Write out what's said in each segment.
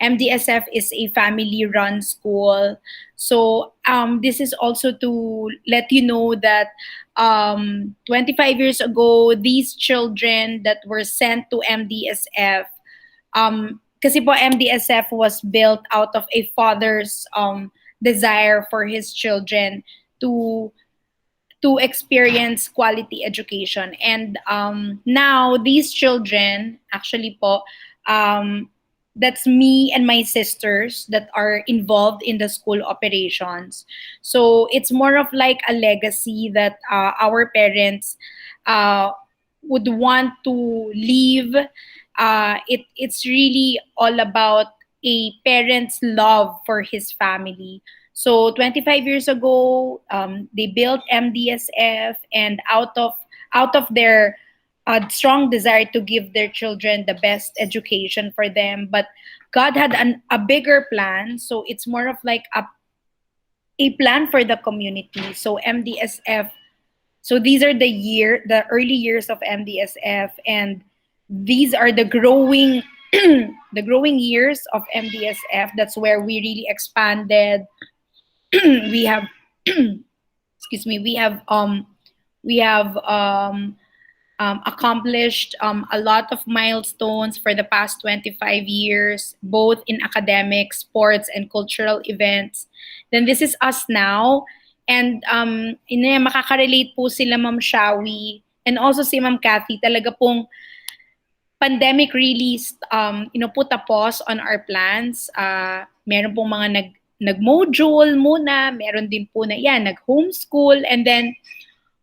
MDSF is a family-run school. So this is also to let you know that 25 years ago, these children that were sent to MDSF, kasi po MDSF was built out of a father's desire for his children to to experience quality education. And now these children, actually po, that's me and my sisters that are involved in the school operations. So it's more of like a legacy that our parents uh, would want to leave. It's really all about a parent's love for his family. So 25 years ago, they built MDSF, and out of their strong desire to give their children the best education for them, but God had a bigger plan. So it's more of like a plan for the community. So MDSF. So these are the early years of MDSF, and these are the growing the growing years of MDSF. That's where we really expanded. We have excuse me, we have accomplished a lot of milestones for the past 25 years, both in academic, sports, and cultural events. Then this is us now. And makaka-relate po sila Ma'am Shawi and also si Ma'am Kathy. Talaga pong pandemic really put a pause on our plans. Meron pong mga nag-module muna, meron din po na nag-homeschool, and then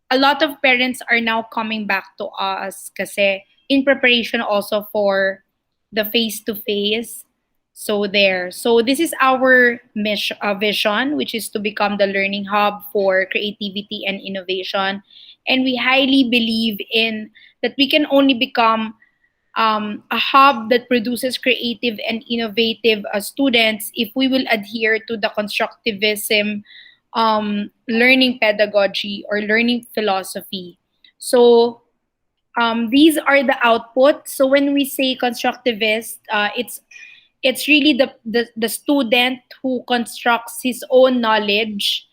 a lot of parents are now coming back to us kasi in preparation also for the face-to-face. So this is our vision, which is to become the learning hub for creativity and innovation. And we highly believe in that we can only become a hub that produces creative and innovative students if we will adhere to the constructivism learning pedagogy or learning philosophy. So these are the outputs. So when we say constructivist, it's really the student who constructs his own knowledge,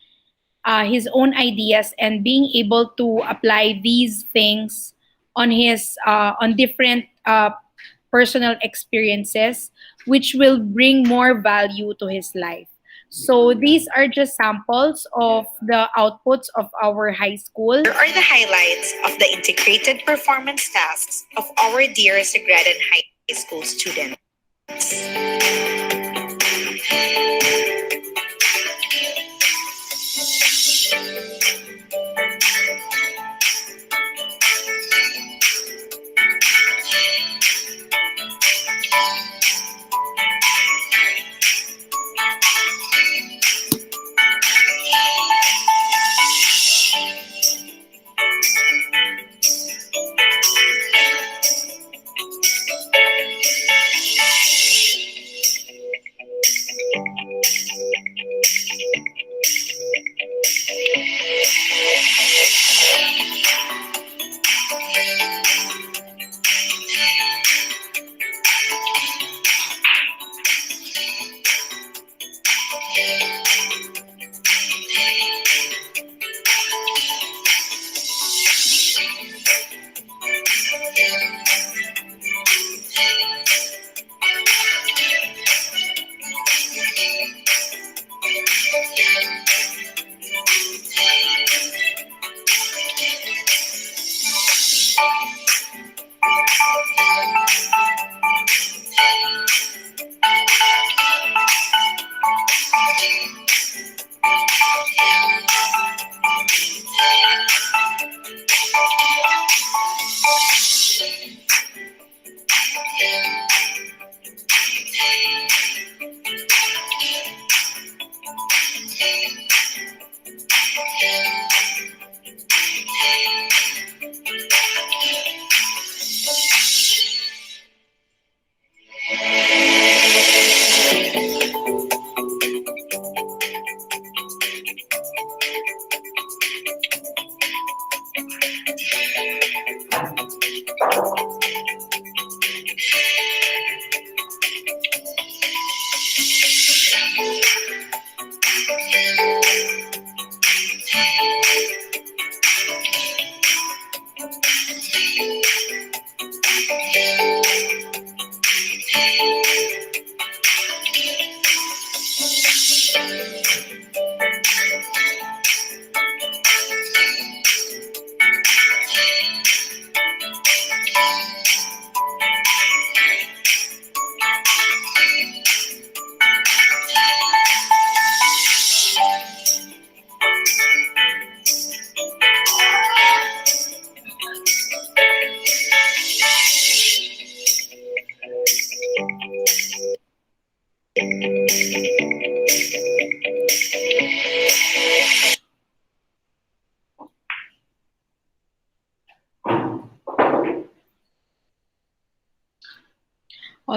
his own ideas, and being able to apply these things on his on different personal experiences, which will bring more value to his life. So these are just samples of the outputs of our high school. Here are the highlights of the integrated performance tasks of our dear Sagrada High School students.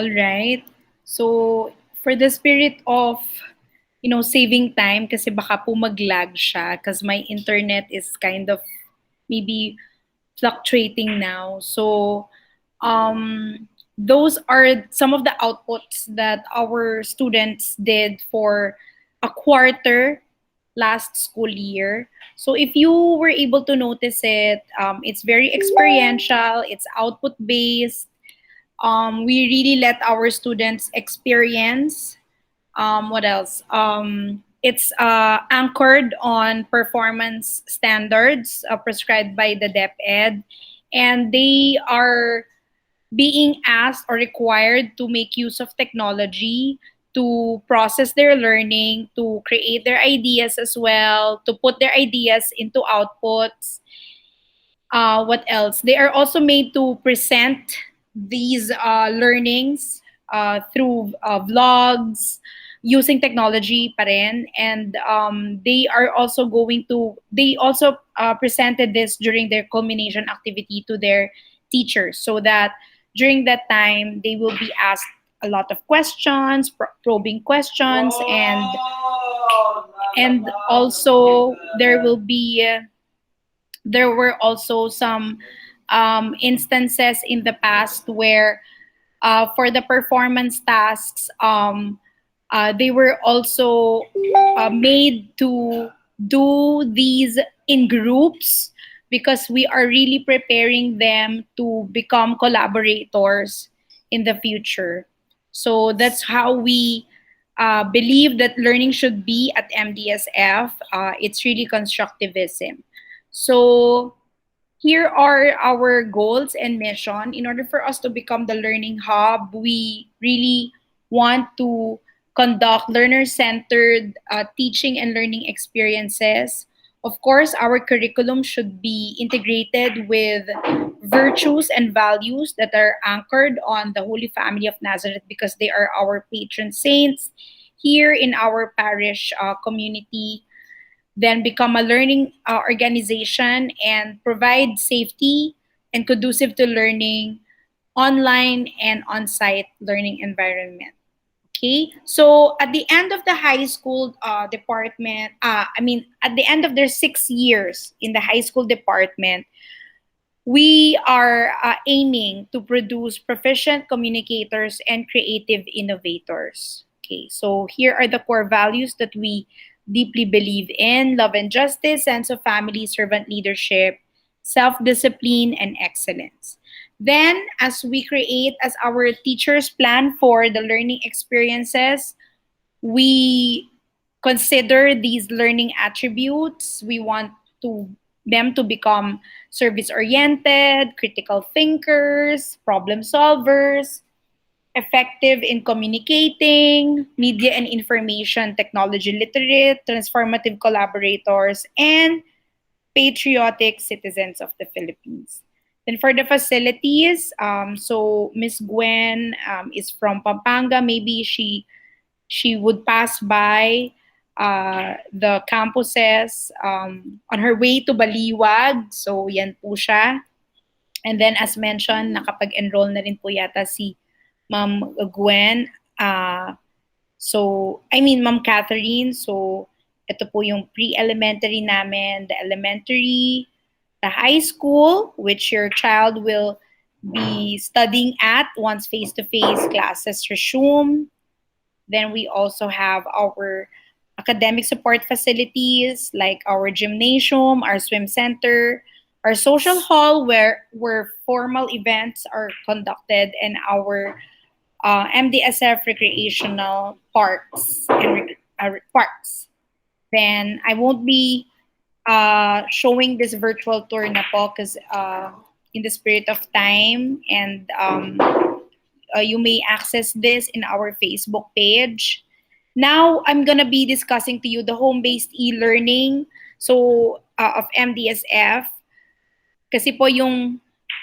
All right. So, for the spirit of, saving time, kasi baka po mag-lag siya because my internet is kind of maybe fluctuating now. So, those are some of the outputs that our students did for a quarter last school year. So if you were able to notice it, it's very experiential, it's output based. We really let our students experience. What else? It's anchored on performance standards prescribed by the DepEd, and they are being asked or required to make use of technology to process their learning, to create their ideas as well, to put their ideas into outputs. What else? They are also made to present these learnings through vlogs using technology pa rin. And they also presented this during their culmination activity to their teachers so that during that time they will be asked a lot of questions, probing questions, and also there were also some instances in the past where for the performance tasks, they were also made to do these in groups because we are really preparing them to become collaborators in the future. So that's how we believe that learning should be at MDSF. It's really constructivism. So here are our goals and mission. In order for us to become the learning hub, we really want to conduct learner-centered teaching and learning experiences. Of course, our curriculum should be integrated with virtues and values that are anchored on the Holy Family of Nazareth because they are our patron saints here in our parish community, then become a learning organization and provide safety and conducive to learning online and on-site learning environment. Okay, so at the end of the high school department, at the end of their 6 years in the high school department, we are aiming to produce proficient communicators and creative innovators. Okay, so here are the core values that we deeply believe in: love and justice, sense of family, servant leadership, self discipline, and excellence. Then, as we create, as our teachers plan for the learning experiences, we consider these learning attributes. We want to them to become service oriented, critical thinkers, problem solvers, effective in communicating, media and information technology literate, transformative collaborators, and patriotic citizens of the Philippines. Then for the facilities, so Miss Gwen is from Pampanga. Maybe she would pass by the campuses on her way to Baliwag. So, yan po siya. And then, as mentioned, nakapag-enroll na rin po yata si Ma'am Gwen. Ma'am Catherine. So, ito po yung pre-elementary namin, the elementary, the high school, which your child will be studying at once face-to-face classes resume. Then we also have our academic support facilities like our gymnasium, our swim center, our social hall where formal events are conducted, and our MDSF recreational parks. Then I won't be showing this virtual tour na po because in the spirit of time, and you may access this in our Facebook page. Now, I'm gonna be discussing to you the home-based e-learning of MDSF. Kasi po yung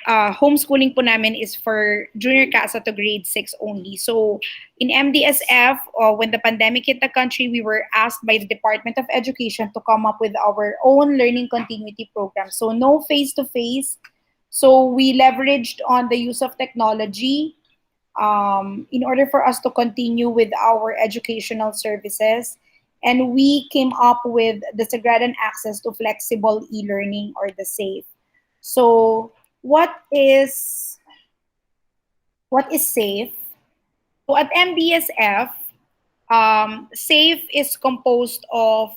homeschooling po namin is for junior CASA to grade 6 only. So in MDSF, when the pandemic hit the country, we were asked by the Department of Education to come up with our own learning continuity program. So no face-to-face. So we leveraged on the use of technology. in order for us to continue with our educational services. And we came up with the Sagrada Access to Flexible E-Learning, or the SAFE. So what is what is SAFE? So at MDSF, SAFE is composed of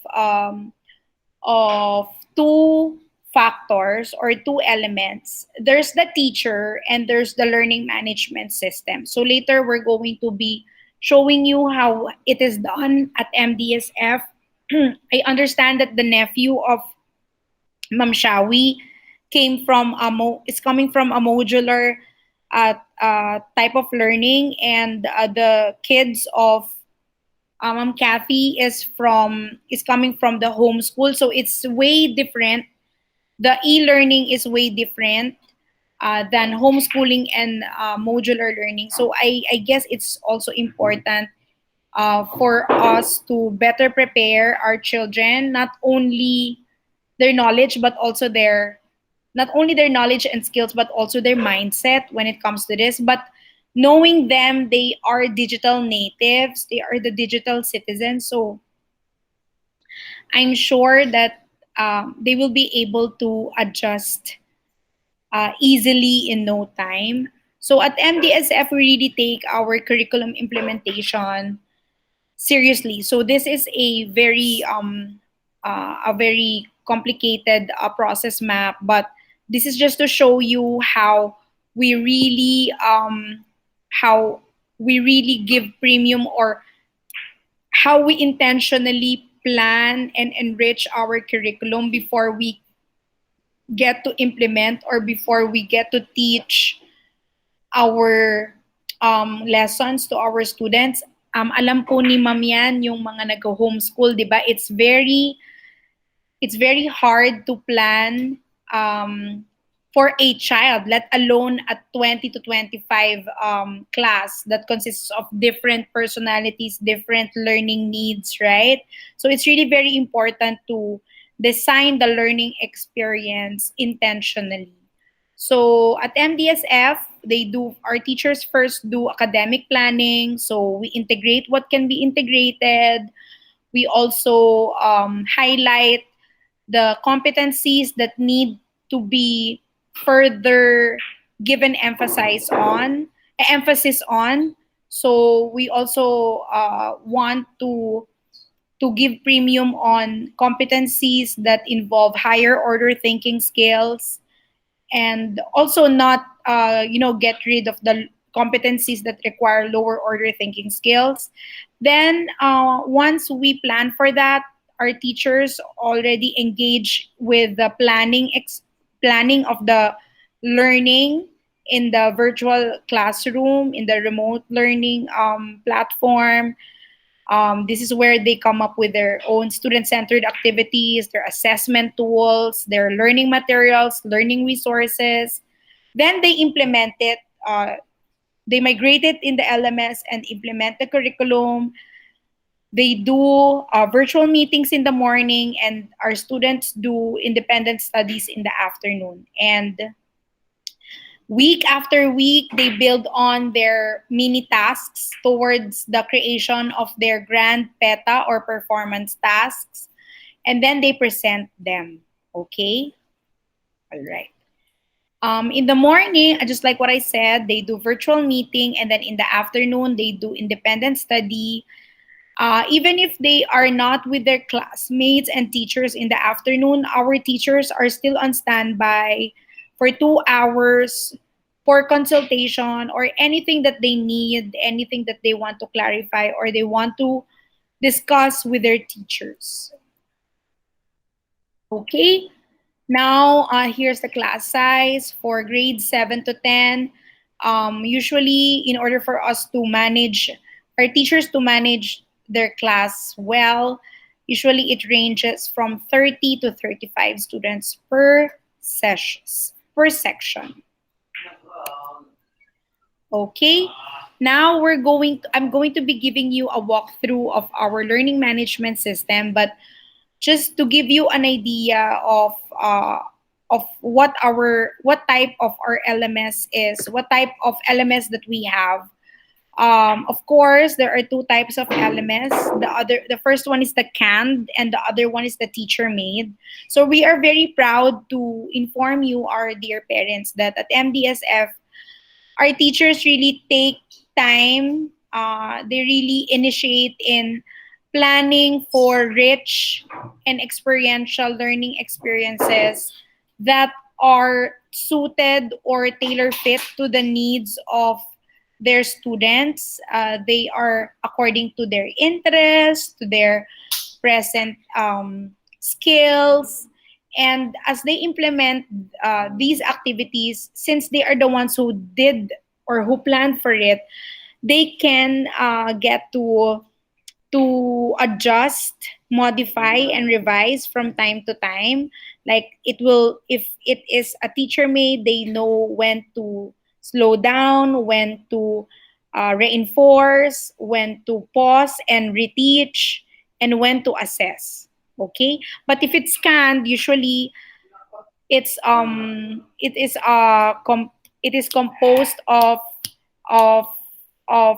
two factors or two elements. There's the teacher and there's the learning management system. So later we're going to be showing you how it is done at MDSF. I understand that the nephew of Mam Shawi is coming from a modular type of learning, and the kids of Kathy is coming from the homeschool, so it's way different. The e-learning is way different than homeschooling and modular learning. So I guess it's also important for us to better prepare our children, their knowledge, but also their not only their knowledge and skills, but also their mindset when it comes to this. But knowing them, they are digital natives, they are the digital citizens. So I'm sure that they will be able to adjust easily in no time. So at MDSF, we really take our curriculum implementation seriously. So this is a very complicated process map, but this is just to show you we really um, how we really give premium, or how we intentionally plan and enrich our curriculum before we get to implement, or before we get to teach our lessons to our students. Alam po ni Ma'am yan, yung mga nag-homeschool, di ba? It's very hard to plan for a child, let alone a 20 to 25 class that consists of different personalities, different learning needs, right? So it's really very important to design the learning experience intentionally. So at MDSF, our teachers first do academic planning. So we integrate what can be integrated. We also highlight the competencies that need to be further given emphasis on. So we also want to give premium on competencies that involve higher order thinking skills, and also not get rid of the competencies that require lower order thinking skills. Then once we plan for that, our teachers already engage with the planning of the learning in the virtual classroom, in the remote learning platform. This is where they come up with their own student-centered activities, their assessment tools, their learning materials, learning resources. Then they implement it. They migrate it in the LMS and implement the curriculum. They do virtual meetings in the morning, and our students do independent studies in the afternoon. And week after week, they build on their mini tasks towards the creation of their grand PETA, or performance tasks, and then they present them. Okay? All right. In the morning, just like what I said, they do virtual meeting, and then in the afternoon, they do independent study. Even if they are not with their classmates and teachers in the afternoon, our teachers are still on standby for 2 hours for consultation, or anything that they need, anything that they want to clarify, or they want to discuss with their teachers. Okay, now here's the class size for grades 7 to 10. Usually, in order for us to manage, our teachers to manage their class well, usually it ranges from 30 to 35 students per section. Okay, now I'm going to be giving you a walkthrough of our learning management system, but just to give you an idea of what type of our LMS is, what type of LMS that we have. Of course, there are two types of LMS. The first one is the canned, and the other one is the teacher made. So we are very proud to inform you, our dear parents, that at MDSF, our teachers really take time. They really initiate in planning for rich and experiential learning experiences that are suited or tailor fit to the needs of their students. They are according to their interests, to their present skills, and as they implement these activities, since they are the ones who did or who planned for it, they can get to adjust, modify, and revise from time to time. Like it will, if it is a teacher made, they know when to slow down, when to reinforce, when to pause and reteach, and when to assess. Okay, but if it's scanned, usually it is it is composed of of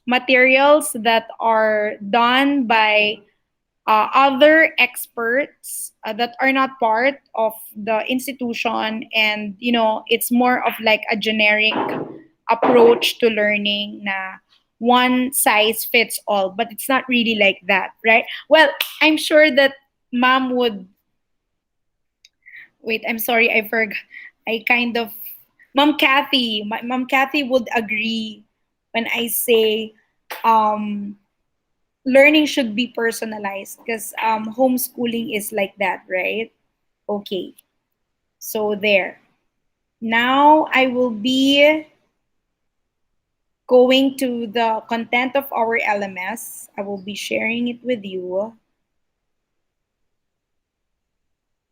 materials that are done by other experts that are not part of the institution, and it's more of like a generic approach to learning, na one size fits all, but it's not really like that, right? Well, I'm sure that mom would wait, I'm sorry, I forgot. I kind of Mom Kathy would agree when I say um, learning should be personalized, because homeschooling is like that, right? Okay, so there. Now I will be going to the content of our LMS. I will be sharing it with you.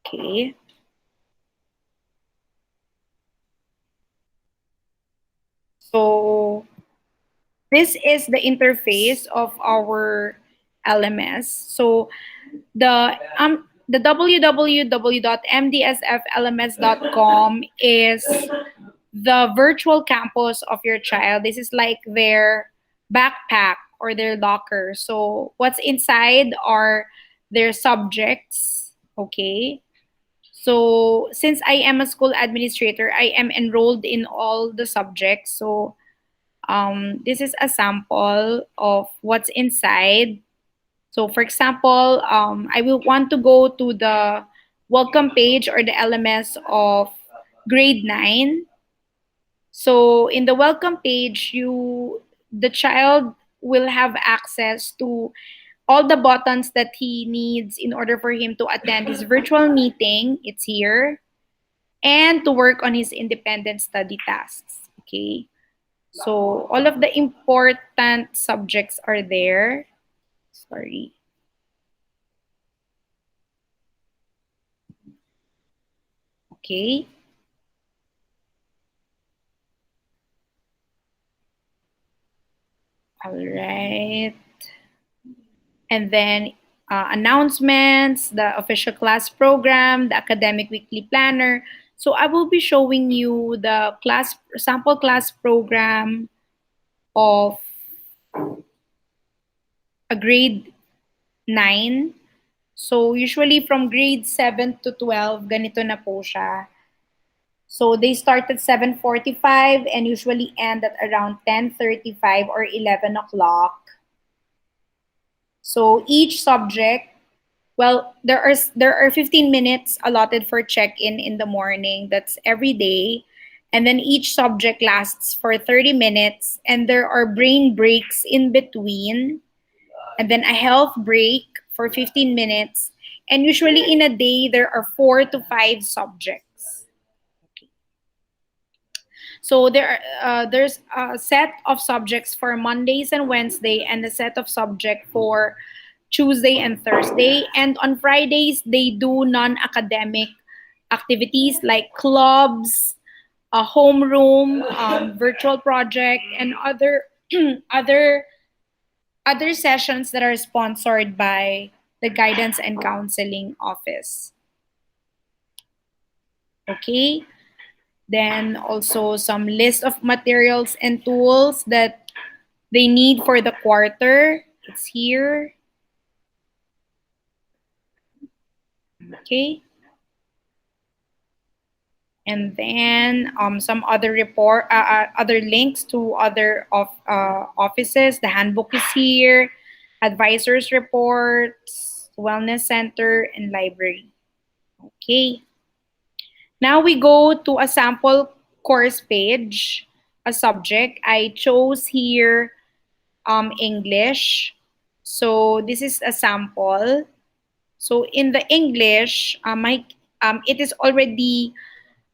Okay, so this is the interface of our LMS. So the www.mdsflms.com is the virtual campus of your child. This is like their backpack or their locker. So what's inside are their subjects. Okay. So since I am a school administrator, I am enrolled in all the subjects. So this is a sample of what's inside. So, for example, I will want to go to the welcome page or the LMS of grade 9. So, in the welcome page, the child will have access to all the buttons that he needs in order for him to attend his virtual meeting. It's here, and to work on his independent study tasks. Okay. So all of the important subjects are there. Sorry. Okay. All right. And then announcements, the official class program, the academic weekly planner. So I will be showing you the class sample class program of a grade 9. So usually from grade 7 to 12, ganito na po siya. So they start at 7:45 and usually end at around 10:35 or 11 o'clock. So each subject, well, there are 15 minutes allotted for check-in in the morning. That's every day. And then each subject lasts for 30 minutes, and there are brain breaks in between, and then a health break for 15 minutes. And usually in a day there are 4 to 5 subjects. So there's a set of subjects for Mondays and Wednesday, and a set of subject for Tuesday and Thursday. And on Fridays they do non-academic activities like clubs, a homeroom, virtual project, and other other sessions that are sponsored by the Guidance and Counseling Office. Okay. Then also some list of materials and tools that they need for the quarter. It's here. Okay. And then some other other links to other offices. The handbook is here, advisors reports, wellness center, and library. Okay. Now we go to a sample course page, a subject. I chose here English. So this is a sample. So in the English, it is already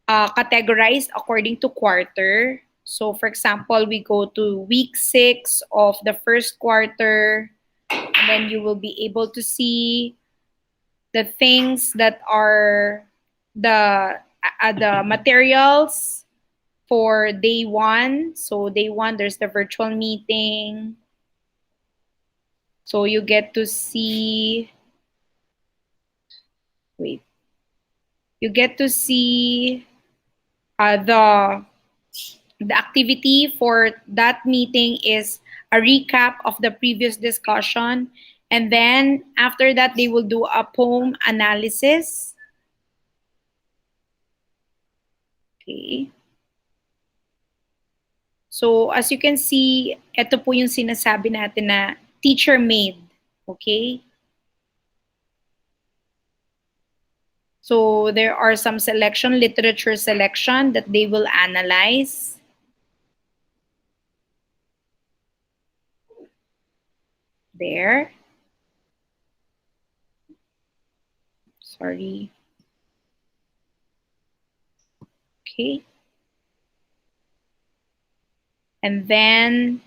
categorized according to quarter. So for example, we go to week 6 of the first quarter, and then you will be able to see the things that are the materials for day 1. So day 1, there's the virtual meeting. So you get to see, wait, you get to see the activity for that meeting is a recap of the previous discussion. And then after that, they will do a poem analysis. Okay. So as you can see, ito po yung sinasabi natin na teacher made. Okay. So there are some selection, literature selection that they will analyze. There. Sorry. Okay. And then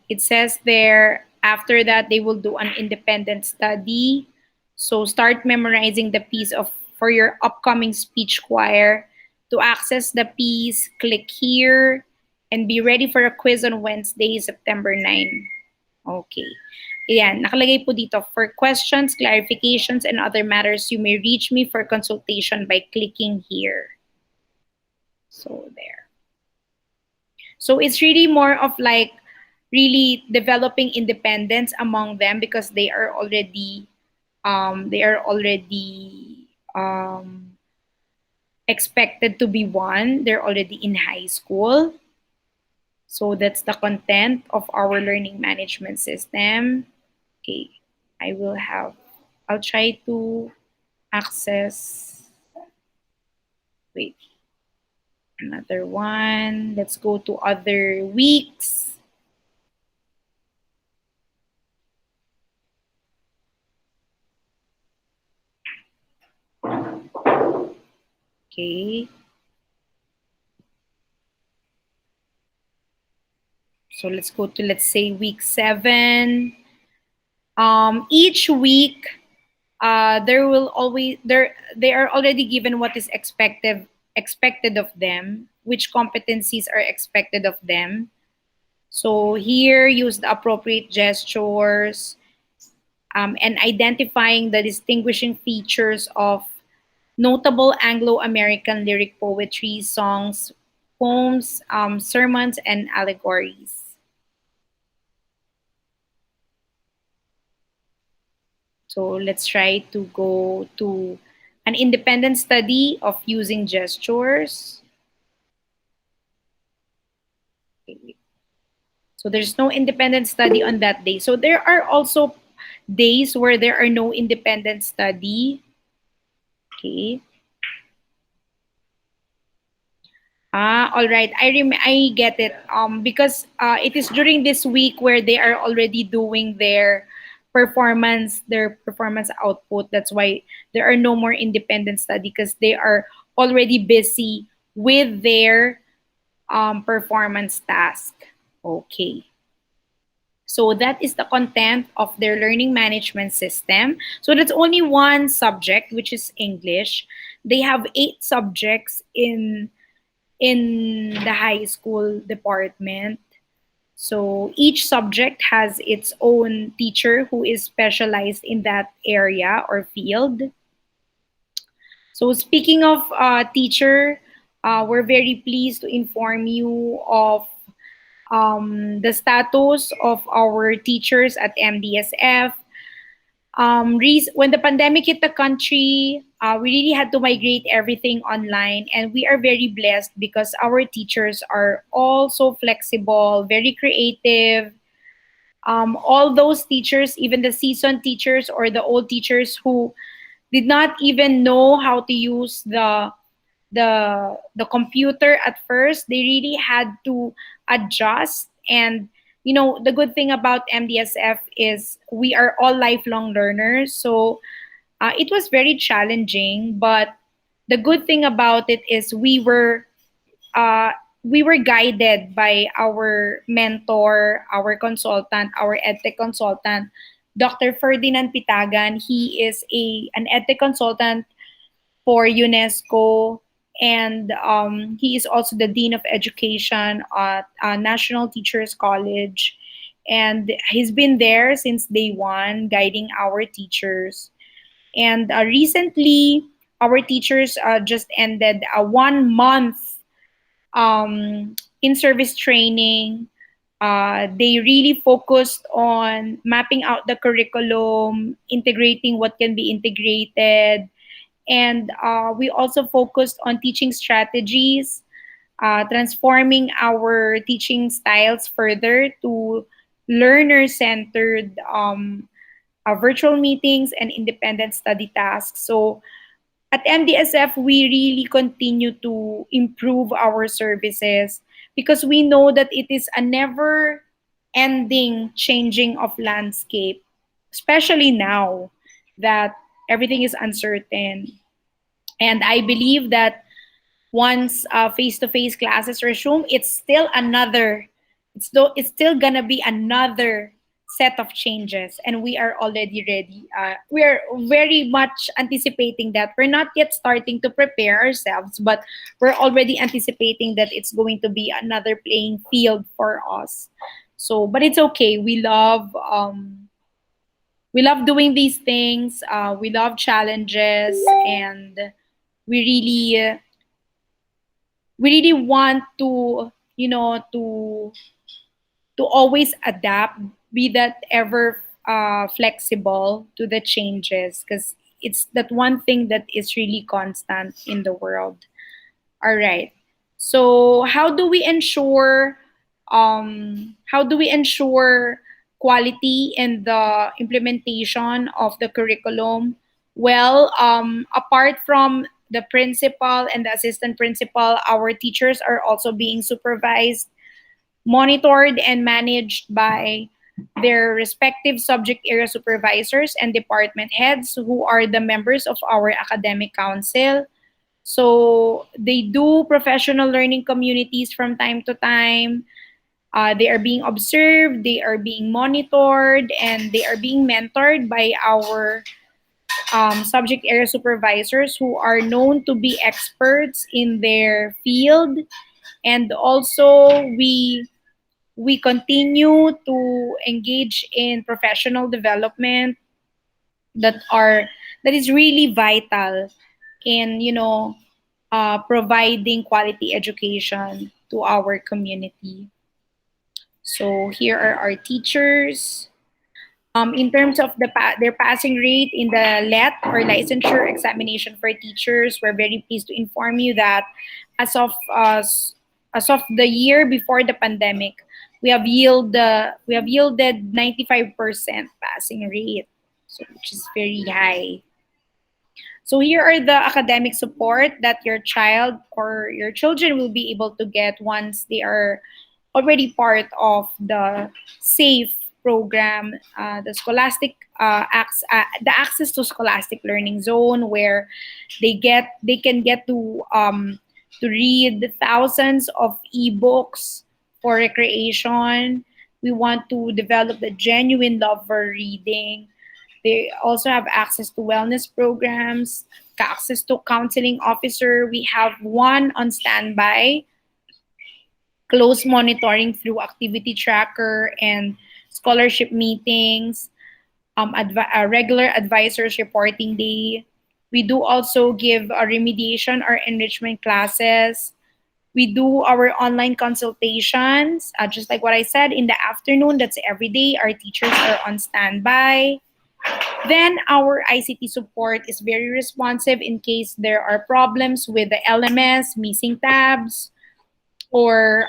it says there, after that, they will do an independent study. So start memorizing the piece of for your upcoming speech choir. To access the piece, click here and be ready for a quiz on Wednesday, September 9. Okay. Ayan, nakalagay po dito, for questions, clarifications, and other matters, you may reach me for consultation by clicking here. So there. So it's really more of like really developing independence among them because they are already expected to be one. They're already in high school. So that's the content of our learning management system. Okay, I'll try to access, wait, another one. Let's go to other weeks. Okay. So let's go to, let's say, week 7. Each week, there will always there they are already given what is expected of them, which competencies are expected of them. So here, use the appropriate gestures, and identifying the distinguishing features of notable Anglo-American lyric poetry, songs, poems, sermons, and allegories. So let's try to go to an independent study of using gestures. Okay. So there's no independent study on that day. So there are also days where there are no independent study. Okay. All right. I get it. Because it is during this week where they are already doing their performance output. That's why there are no more independent study because they are already busy with their performance task. Okay. So that is the content of their learning management system. So that's only one subject, which is English. They have 8 subjects in the high school department. So each subject has its own teacher who is specialized in that area or field. So speaking of teacher, We're very pleased to inform you of the status of our teachers at MDSF. When the pandemic hit the country, we really had to migrate everything online, and we are very blessed because our teachers are all so flexible, very creative. All those teachers, even the seasoned teachers or the old teachers who did not even know how to use the computer at first, they really had to adjust. And the good thing about MDSF is we are all lifelong learners, so it was very challenging, but the good thing about it is uh, we were guided by our mentor, our consultant, our edtech consultant, Dr. Ferdinand Pitagan. He is an edtech consultant for UNESCO, and he is also the Dean of Education at National Teachers College. And he's been there since day one, guiding our teachers. And recently, our teachers just ended a 1 month in-service training. They really focused on mapping out the curriculum, integrating what can be integrated, and we also focused on teaching strategies, transforming our teaching styles further to learner-centered virtual meetings and independent study tasks. So at MDSF, we really continue to improve our services because we know that it is a never ending changing of landscape, especially now that everything is uncertain. And I believe that once face-to-face classes resume, it's still gonna be another set of changes, and we are already ready. We are very much anticipating that. We're not yet starting to prepare ourselves, but we're already anticipating that it's going to be another playing field for us. So, but it's okay. We love doing these things. We love challenges, and we really we really want to to always adapt, be that ever flexible to the changes, because it's that one thing that is really constant in the world. All right. So how do we ensure quality in the implementation of the curriculum? Well, apart from the principal and the assistant principal, our teachers are also being supervised, monitored, and managed by their respective subject area supervisors and department heads who are the members of our academic council. So they do professional learning communities from time to time. They are being observed, they are being monitored, and they are being mentored by our subject area supervisors who are known to be experts in their field. And also, we continue to engage in professional development that is really vital in providing quality education to our community. So here are our teachers. In terms of their passing rate in the or licensure examination for teachers, we're very pleased to inform you that as of as of the year before the pandemic, we have yielded 95% passing rate, so which is very high. So here are the academic support that your child or your children will be able to get once they are already part of the SAFE program, the access to scholastic learning zone, where they can get to read thousands of ebooks for recreation. We want to develop the genuine love for reading. They also have access to wellness programs, access to counseling officer. We have one on standby, close monitoring through activity tracker and scholarship meetings, regular advisors reporting day. We do also give remediation or enrichment classes. We do our online consultations, just like what I said, in the afternoon. That's every day. Our teachers are on standby. Then our ICT support is very responsive in case there are problems with the LMS, missing tabs, or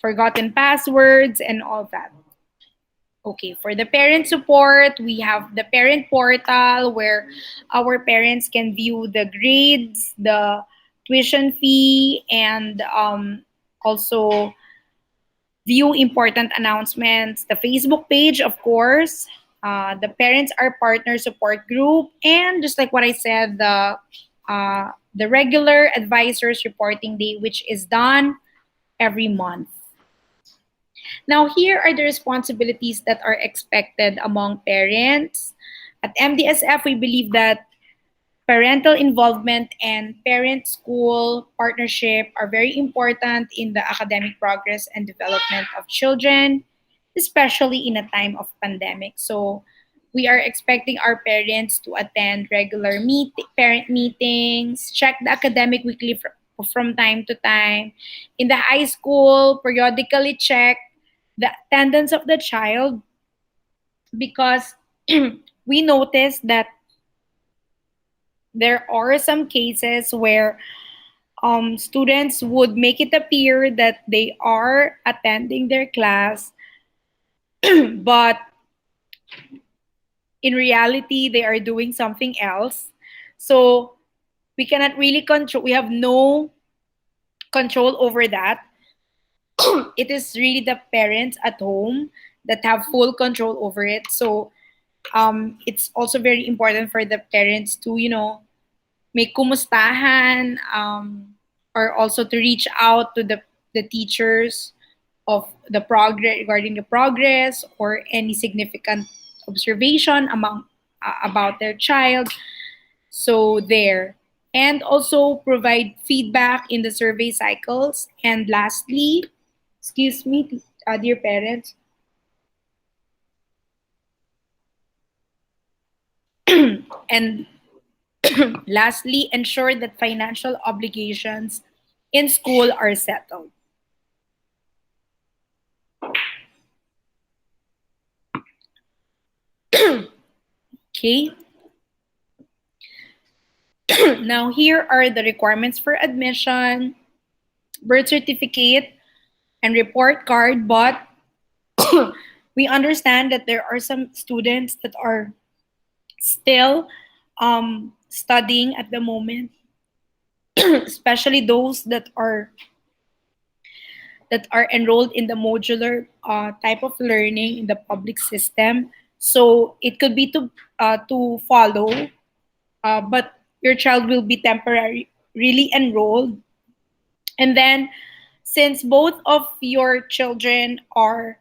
forgotten passwords, and all that. Okay, for the parent support, we have the parent portal where our parents can view the grades, the tuition fee, and also view important announcements, the Facebook page, of course, the Parents Are Partner support group, and just like what I said, the regular advisors reporting day, which is done every month. Now, here are the responsibilities that are expected among parents. At MDSF, we believe that parental involvement and parent school partnership are very important in the academic progress and development of children, especially in a time of pandemic. So, we are expecting our parents to attend regular parent meetings, check the academic weekly from time to time. In the high school, periodically check the attendance of the child because we noticed that there are some cases where students would make it appear that they are attending their class, but in reality, they are doing something else. So we cannot really control, we have no control over that. It is really the parents at home that have full control over it. So it's also very important for the parents to, may kumustahan, or also to reach out to the teachers of the progress regarding the progress or any significant observation about their child. So there. And also provide feedback in the survey cycles. And lastly, excuse me, dear parents, and lastly, ensure that financial obligations in school are settled. Okay, now here are the requirements for admission: birth certificate and report card. But we understand that there are some students that are still studying at the moment, especially those that are enrolled in the modular type of learning in the public system. So it could be to follow, but your child will be temporarily really enrolled. And then, since both of your children are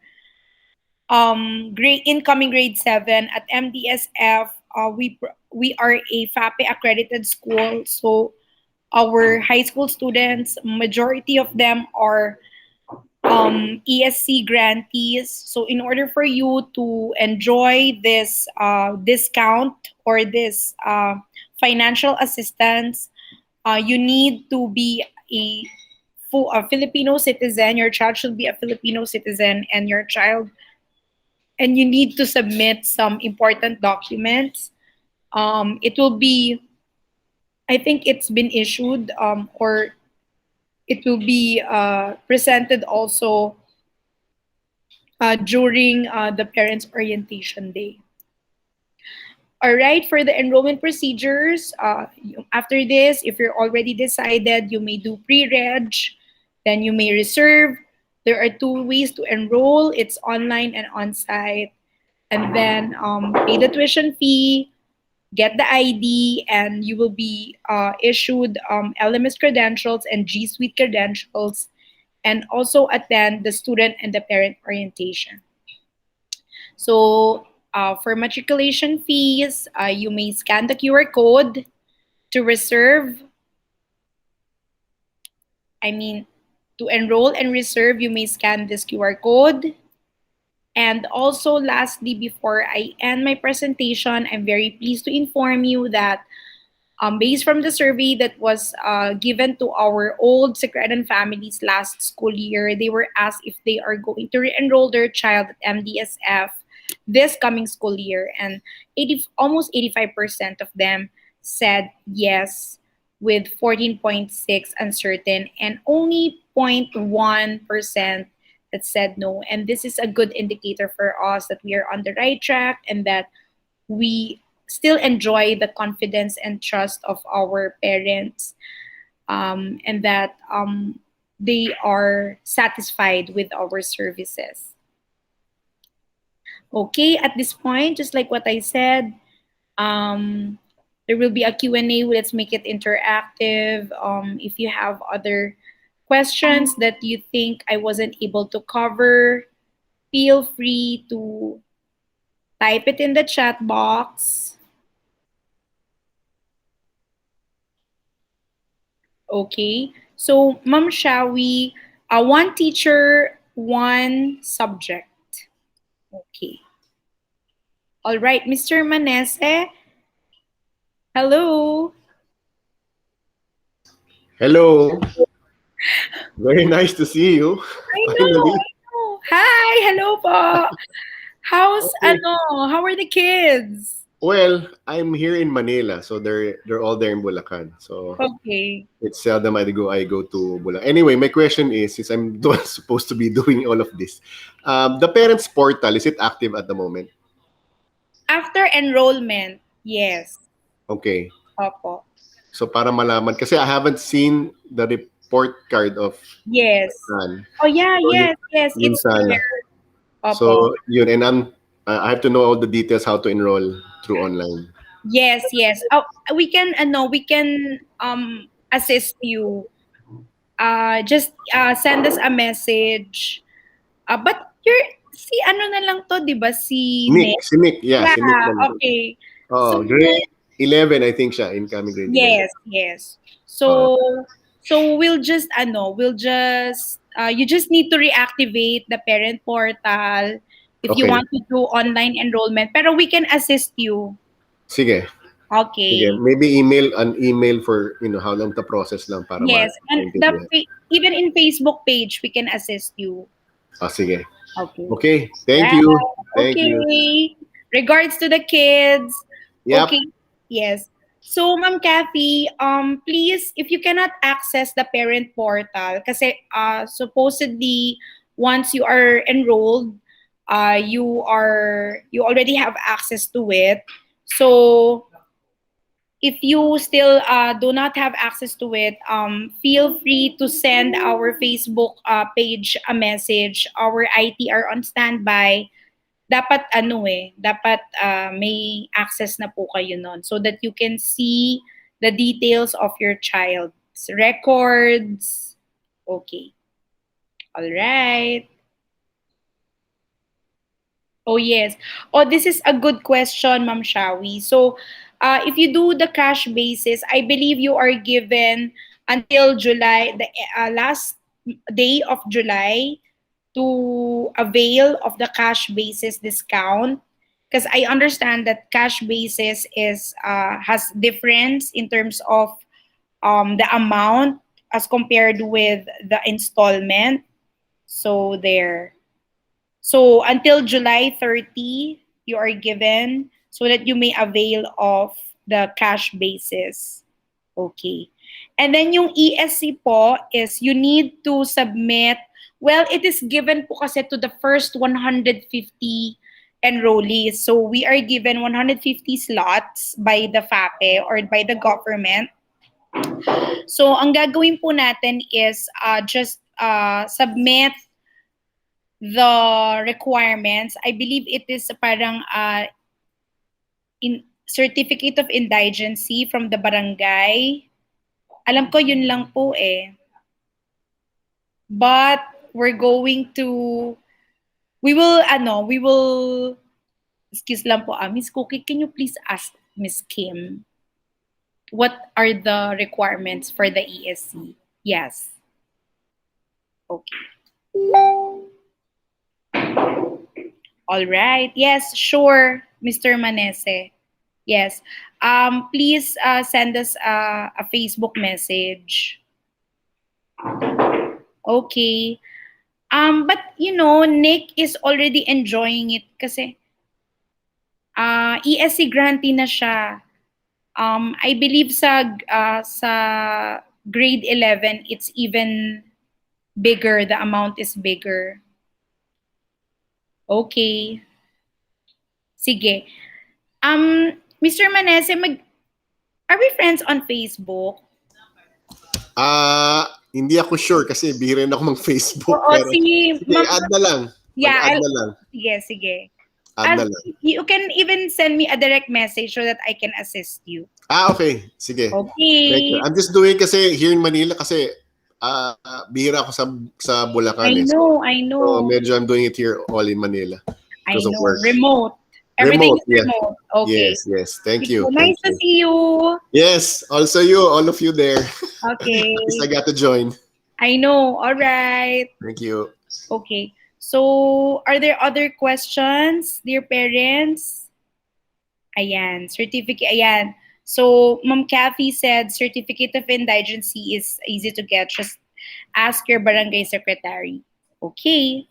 grade incoming grade 7 at MDSF, we are a FAPE accredited school. So our high school students, majority of them are ESC grantees. So in order for you to enjoy this discount or this financial assistance, you need to be a Filipino citizen. Your child should be a Filipino citizen, and you need to submit some important documents. It will be, I think it's been issued, or it will be presented also during the parents' orientation day. All right, for the enrollment procedures, after this, if you're already decided, you may do pre-reg, then you may reserve. There are two ways to enroll. It's online and on-site. And then pay the tuition fee, get the ID, and you will be issued LMS credentials and G Suite credentials, and also attend the student and the parent orientation. So, for matriculation fees, you may scan the QR code to reserve. I mean, to enroll and reserve, you may scan this QR code. And also, lastly, before I end my presentation, I'm very pleased to inform you that based from the survey that was given to our old Sagradan families last school year, they were asked if they are going to re-enroll their child at MDSF this coming school year, and almost 85% of them said yes, with 14.6 uncertain, and only 0.1% that said no. And this is a good indicator for us that we are on the right track and that we still enjoy the confidence and trust of our parents, and that they are satisfied with our services. Okay, at this point, just like what I said, um, there will be a Q&A. Let's make it interactive. If you have other questions that you think I wasn't able to cover, feel free to type it in the chat box. Okay. So, Ma'am, shall we? One teacher, one subject. Okay. All right, Mr. Manese. Hello. Hello. Very nice to see you. I know, Finally. I know. Hi, hello po. How's Okay. How are the kids? Well, I'm here in Manila, so they're all there in Bulacan. So Okay. it's seldom I go to Bulacan. Anyway, my question is, since I'm supposed to be doing all of this, the parents portal, is it active at the moment? After enrollment, yes. Okay. Opo. So para malaman, kasi I haven't seen the report card of my Yes. son. Oh yeah, So yes, yes, yun it's sana. there. Opo. So yun, and I have to know all the details how to enroll through online. Yes, yes. Oh, we can assist you. Just send us a message. But you're si ano na lang to, 'di ba? Si Nick, Nick. si Nick, yeah, si Nick Yeah, na lang. okay. So Oh, grade 11, I think siya, incoming grade 11. yes, yes. Uh, So we'll just you just need to reactivate the parent portal if you okay, want to do online enrollment. Pero we can assist you. sige. Sige, Okay. maybe an email for, how long the process lang para Yes, and maintindihan. even in Facebook page we can assist you. Sige. Okay. Okay, thank Right. you. Thank you. Okay. Regards to the kids. Yep. Okay. Yes. So, Ma'am Kathy, please, if you cannot access the parent portal, kasi supposedly once you are enrolled, you already have access to it. So, if you still do not have access to it, feel free to send our Facebook page a message. Our IT are on standby. Dapat dapat may access na po kayo nun so that you can see the details of your child's records. Okay. All right. Oh, yes. Oh, this is a good question, Ma'am Shawi. So, if you do the cash basis, I believe you are given until July, the last day of July, to avail of the cash basis discount. Because I understand that cash basis is has difference in terms of the amount as compared with the installment. So there. So until July 30, you are given so that you may avail of the cash basis. Okay. And then yung ESC po is you need to submit, well, it is given po kasi to the first 150 enrollees. So we are given 150 slots by the FAPE or by the government. So ang gagawin po natin is just submit the requirements. I believe it is parang in certificate of indigency from the barangay. Alam ko yun lang po eh. But we're going to we will excuse lang po Miss Cookie, can you please ask Miss Kim what are the requirements for the ESC? Yes. Okay. All right. Yes, sure, Mr. Manese. Yes. Please send us a Facebook message. Okay. But Nick is already enjoying it kasi ESC grantee na siya. I believe sa grade 11, it's even bigger. The amount is bigger. Okay. Sige. Mr. Manese, are we friends on Facebook? Hindi ako sure kasi bihira na ako mag-Facebook. Oo, Pero si sige, add na lang. Yeah, Mag-add na lang. sige. Add na lang. You can even send me a direct message so that I can assist you. Okay. Sige. Okay. Thank you. I'm just doing kasi here in Manila kasi bihira ako sa Bulacan. I know. So medyo I'm doing it here all in Manila because of work. Remote. Everything is yeah. remote. Okay. Yes. Thank you. Nice to see you. Yes, also you, all of you there. Okay. At least I got to join. I know. All right. Thank you. Okay. So, are there other questions, dear parents? Ayan, certificate. Ayan. So, Ma'am Kathy said certificate of indigency is easy to get. Just ask your barangay secretary. Okay.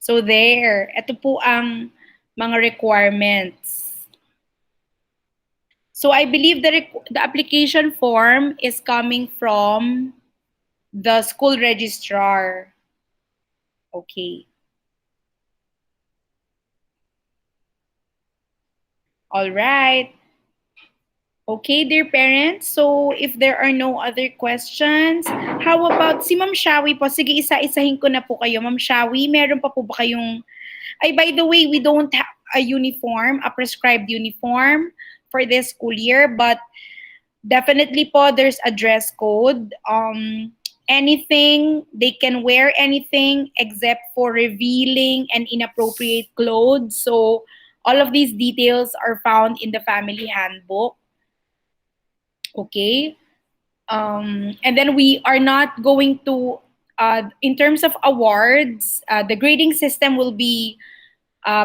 So there, ito po ang mga requirements. So I believe the application form is coming from the school registrar. Okay. All right. Okay, dear parents. So if there are no other questions, how about si Ma'am Shawi po? Sige, isa-isahin ko na po kayo. Ma'am Shawi, meron pa po ba kayong... Ay, by the way, we don't have a uniform, a prescribed uniform for this school year, but definitely po, there's a dress code. Anything, they can wear anything except for revealing and inappropriate clothes. So all of these details are found in the family handbook. Okay. And then we are not going to, in terms of awards, the grading system will be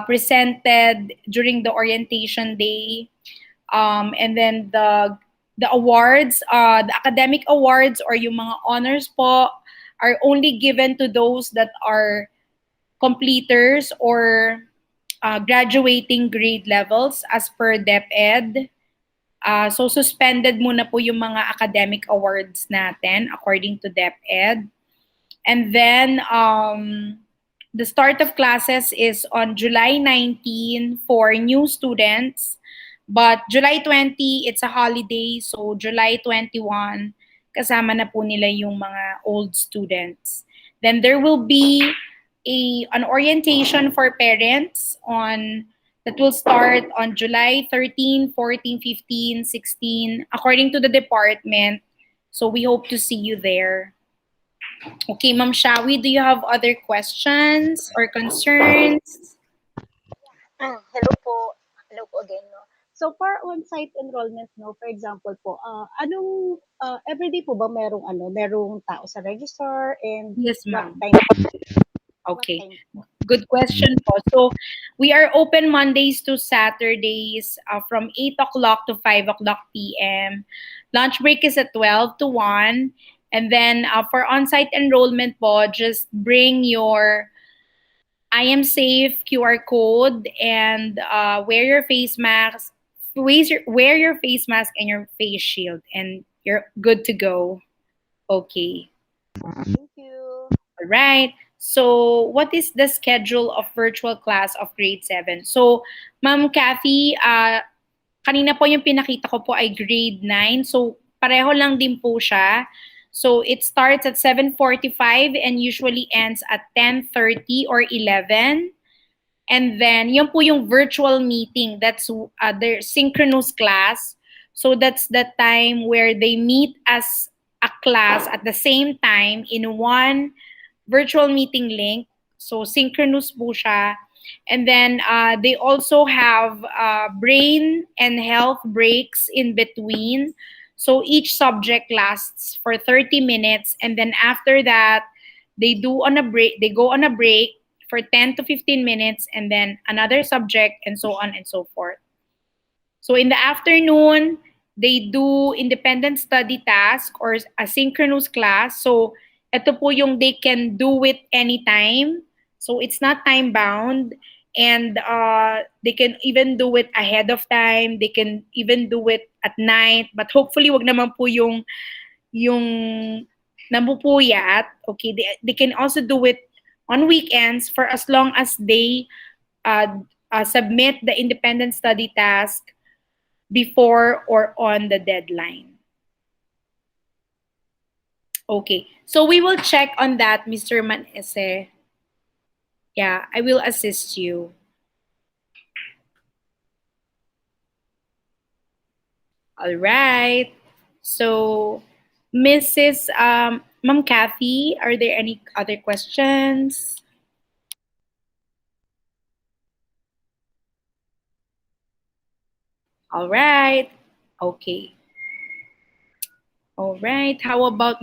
presented during the orientation day. And then the awards, the academic awards or yung mga honors po are only given to those that are completers or graduating grade levels as per DepEd. So suspended muna po yung mga academic awards natin according to DepEd. And then the start of classes is on July 19 for new students. But July 20, it's a holiday. So July 21, kasama na po nila yung mga old students. Then there will be an orientation for parents that will start on July 13, 14, 15, 16, according to the department. So we hope to see you there. Okay, Ma'am Shawi, do you have other questions or concerns? Hello po. Hello po again, no. So for on-site enrollment, no, for example po, everyday po ba merong tao sa register and Yes, what ma'am. time? Okay. What time po? Good question po. So, we are open Mondays to Saturdays from 8 o'clock to 5 o'clock p.m. Lunch break is at 12 to 1. And then for on-site enrollment po, just bring your I am safe QR code and wear your face mask. Wear your face mask and your face shield, and you're good to go. Okay. Thank you. All right. So, what is the schedule of virtual class of grade 7? So, Ma'am Kathy, kanina po yung pinakita ko po ay grade 9. So, pareho lang din po siya. So, it starts at 7:45 and usually ends at 10:30 or 11. And then, yun po yung virtual meeting. That's their synchronous class. So, that's the time where they meet as a class at the same time in one virtual meeting link. So, synchronous po siya. And then, they also have brain and health breaks in between. So each subject lasts for 30 minutes, and then after that they go on a break for 10 to 15 minutes, and then another subject, and so on and so forth. So in the afternoon, they do independent study task or asynchronous class. So ito po yung they can do it anytime. So it's not time bound, and they can even do it ahead of time. They can even do it at night. But hopefully wag naman po yung namupuyat. Okay, they can also do it on weekends for as long as they submit the independent study task before or on the deadline. Okay, so we will check on that, Mr. Manese. Yeah, I will assist you. All right. So, Mrs. Ma'am Kathy, are there any other questions? All right. Okay. All right. How about Mr.